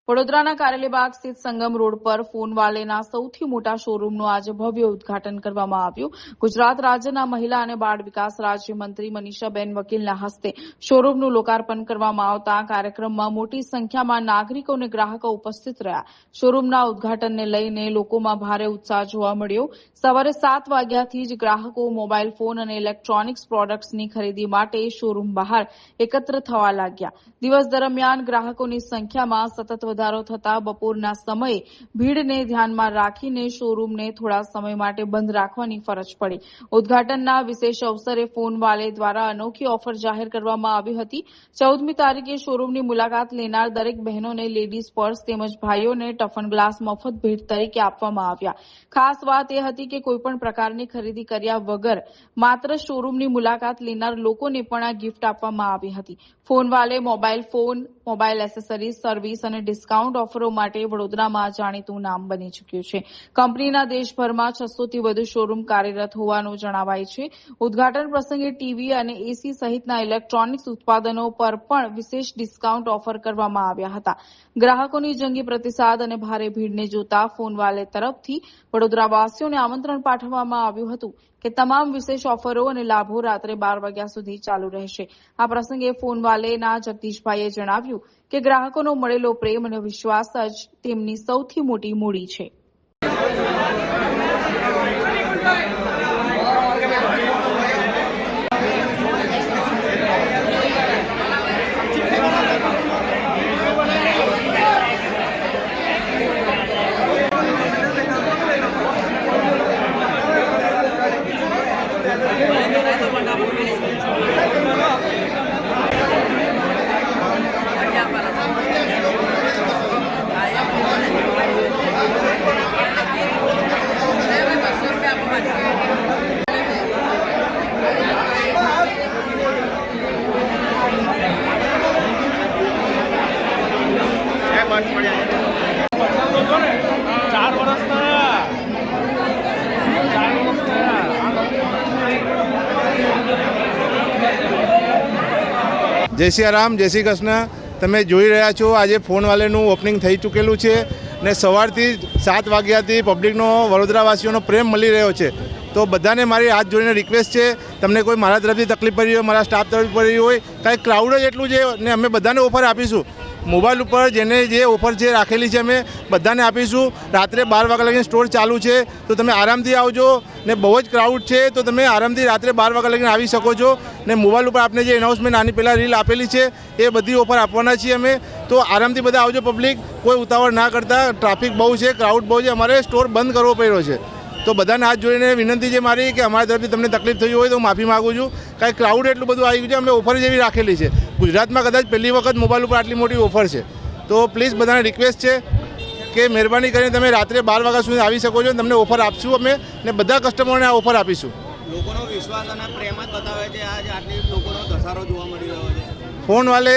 વડોદરાના કારેલીબાગ સ્થિત સંગમ રોડ પર ફોનવાલેના સૌથી મોટા શોરૂમનું આજે ભવ્ય ઉદ્ઘાટન કરવામાં આવ્યું. ગુજરાત રાજ્યના મહિલા અને બાળ વિકાસ રાજ્યમંત્રી મનીષાબેન વકીલના હસ્તે શોરૂમનું લોકાર્પણ કરવામાં આવતા કાર્યક્રમમાં મોટી સંખ્યામાં નાગરિકો અને ગ્રાહકો ઉપસ્થિત રહ્યા. શોરૂમના ઉદ્ઘાટનને લઈને લોકોમાં ભારે ઉત્સાહ જોવા મળ્યો. સવારે 7 વાગ્યાથી જ ગ્રાહકો મોબાઈલ ફોન અને ઇલેક્ટ્રોનિક્સ પ્રોડક્ટ્સની ખરીદી માટે શોરૂમ બહાર એકત્ર થવા લાગ્યા. દિવસ દરમિયાન ગ્રાહકોની સંખ્યામાં સતત વધારો થતા બપોરના સમયે ભીડને ધ્યાનમાં રાખીને શોરૂમને થોડા સમય માટે બંધ રાખવાની ફરજ પડી. ઉદ્ઘાટનના વિશેષ અવસરે ફોનવાલે દ્વારા અનોખી ઓફર જાહેર કરવામાં આવી હતી. 14મી તારીખે શોરૂમની મુલાકાત લેનાર દરેક બહેનોને લેડીઝ પર્સ તેમજ ભાઈઓને ટફન ગ્લાસ મફત ભેટ તરીકે આપવામાં આવ્યા. ખાસ વાત એ હતી કે કોઈપણ પ્રકારની ખરીદી કર્યા વગર માત્ર શોરૂમની મુલાકાત લેનાર લોકોને પણ આ ગિફ્ટ આપવામાં આવી હતી. Phonewale mobile phone, mobile accessories, service અને ડિસ્કાઉન્ટ ઓફરો માટે વડોદરામાં જાણીતું નામ બની ચૂક્યું છે. કંપનીના દેશભરમાં 600થી વધુ શોરૂમ કાર્યરત હોવાનું જણાવાય છે. ઉદ્ઘાટન પ્રસંગે ટીવી અને એસી સહિતના ઇલેક્ટ્રોનિક્સ ઉત્પાદનો પર પણ વિશેષ ડિસ્કાઉન્ટ ઓફર કરવામાં આવ્યા હતા. ગ્રાહકોની જંગી પ્રતિસાદ અને ભારે ભીડને જોતા ફોનવાલે તરફથી વડોદરાવાસીઓને આમંત્રણ પાઠવવામાં આવ્યું હતું કે તમામ વિશેષ ઓફરો અને લાભો રાત્રે 12 વાગ્યા સુધી ચાલુ રહેશે. આ પ્રસંગે ફોનવાલેના જગદીશભાઈએ જણાવ્યું કે ગ્રાહકોનો મળેલો પ્રેમ અને વિશ્વાસ જ તેમની સૌથી મોટી મૂડી છે. જય શ્રી રામ, જય શ્રી કૃષ્ણ. તમે જોઈ રહ્યા છો આજે ફોનવાલેનું ઓપનિંગ થઈ ચૂકેલું છે ને સવારથી 7 વાગ્યાથી પબ્લિકનો, વડોદરાવાસીઓનો પ્રેમ મળી રહ્યો છે. તો બધાને મારી હાથ જોડીને રિક્વેસ્ટ છે, તમને કોઈ મારા તરફથી તકલીફ પડી હોય, મારા સ્ટાફ તરફથી પડી હોય, કાંઈ ક્રાઉડ જ એટલું છે ને અમે બધાને ઓફર આપીશું. મોબાઈલ ઉપર જેને જે ઓફર છે રાખેલી છે અમે બધાને આપીશું. રાત્રે 12 વાગ્યા લગીને સ્ટોર ચાલુ છે તો તમે આરામથી આવજો ને બહુ જ ક્રાઉડ છે તો તમે આરામથી રાત્રે 12 વાગ્યા લગીને આવી શકો છો. ને મોબાઈલ ઉપર આપણે જે એનાઉન્સમેન્ટ આની પહેલાં રીલ આપેલી છે એ બધી ઓફર આપવાના છીએ અમે. તો આરામથી બધા આવજો પબ્લિક, કોઈ ઉતાવળ ના કરતા. ટ્રાફિક બહુ છે, ક્રાઉડ બહુ છે, અમારે સ્ટોર બંધ કરવો પડ્યો છે. તો બધાને હાથ જોઈને વિનંતી છે મારી કે અમારા તરફથી તમને તકલીફ થઈ હોય તો માફી માગું છું. કાંઈ ક્રાઉડ એટલું બધું આવી ગયું છે, અમે ઓફર જેવી રાખેલી છે. ગુજરાતમાં કદાચ પહેલી વખત મોબાઈલ ઉપર આટલી મોટી ઓફર છે. તો પ્લીઝ બધાને રિક્વેસ્ટ છે કે મહેરબાની કરીને તમે રાત્રે 12 વાગ્યા સુધી આવી શકો છો. તમને ઓફર આપશું અમે ને બધા કસ્ટમરોને આ ઓફર આપીશું. લોકોનો વિશ્વાસ અને પ્રેમ જ બતાવે છે આજે આટલી લોકોનો ધસારો જોવા મળી રહ્યો છે. ફોનવાલે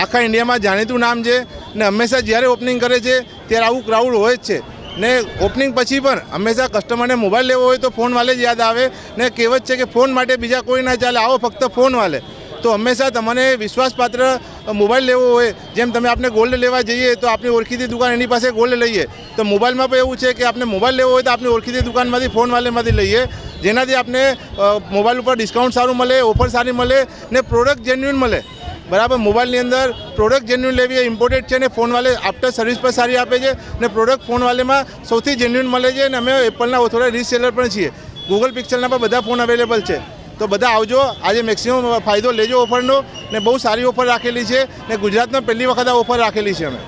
આખા ઇન્ડિયામાં જાણીતું નામ છે ને હંમેશા જ્યારે ઓપનિંગ કરે છે ત્યારે આવું ક્રાઉડ હોય જ છે. ને ઓપનિંગ પછી પણ હંમેશા કસ્ટમરને મોબાઈલ લેવો હોય તો ફોનવાલે જ યાદ આવે. ને કહેવત છે કે ફોન માટે બીજા કોઈ ના ચાલે, આવો ફક્ત ફોનવાલે. તો હંમેશા તમને વિશ્વાસપાત્ર મોબાઈલ લેવો હોય, જેમ તમે આપણે ગોલ્ડ લેવા જઈએ તો આપણી ઓળખીતી દુકાન એની પાસે ગોલ્ડ લઈએ, તો મોબાઈલમાં પણ એવું છે કે આપણે મોબાઈલ લેવો હોય તો આપણી ઓળખીતી દુકાનમાંથી ફોનવાલેમાંથી લઈએ, જેનાથી આપણે મોબાઈલ ઉપર ડિસ્કાઉન્ટ સારું મળે, ઓફર સારી મળે ને પ્રોડક્ટ જેન્યુઇન મળે. બરાબર, મોબાઈલની અંદર પ્રોડક્ટ જેન્યુઇન લેવી એ ઇમ્પોર્ટન્ટ છે ને ફોનવાલે આફ્ટર સર્વિસ પણ સારી આપે છે ને પ્રોડક્ટ ફોનવાલેમાં સૌથી જેન્યુઇન મળે છે. અને અમે એપલના થોડા રીસેલર પણ છીએ. ગૂગલ પિક્સેલના પણ બધા ફોન અવેલેબલ છે. તો બધા આવજો, આજે મેક્સિમમ ફાયદો લેજો ઓફરનો. ને બહુ સારી ઓફર રાખેલી છે ને ગુજરાતમાં પહેલી વખત આ ઓફર રાખેલી છે અમે.